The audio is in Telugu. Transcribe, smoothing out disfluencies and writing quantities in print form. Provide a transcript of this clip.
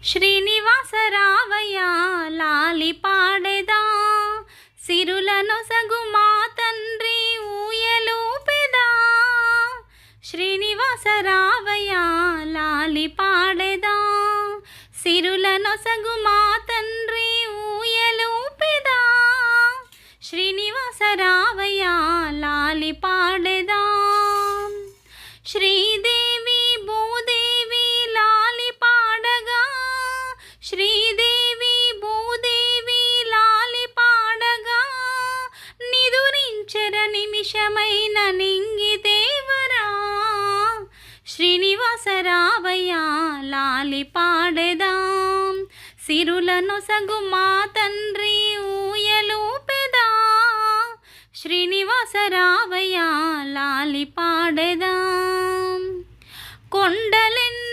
శ్రీనివాస రావయ్య లాలి పాడెదా, సిరులనొసగు మా తండ్రి ఊయలూపెదా. శ్రీనివాస రావయ్య లాలి పాడెదా, సిరులనొసగు మా తండ్రి ఊయలూపెదా. శ్రీనివాస రావయ్య లాలి పాడెదా. శ్రీదేవి భూదేవి లాలి పాడగా, శ్రీదేవి భూదేవి లాలి పాడగా, నిదురించెర నిమిషమైన నింగి దేవరా. శ్రీనివాస రావయ్య లాలి పాడెదా, సిరులనొసగు మా తండ్రి ఊయలూపెదా. శ్రీనివాస రావయ్య లాలి పాడెదా. కొండలెన్నో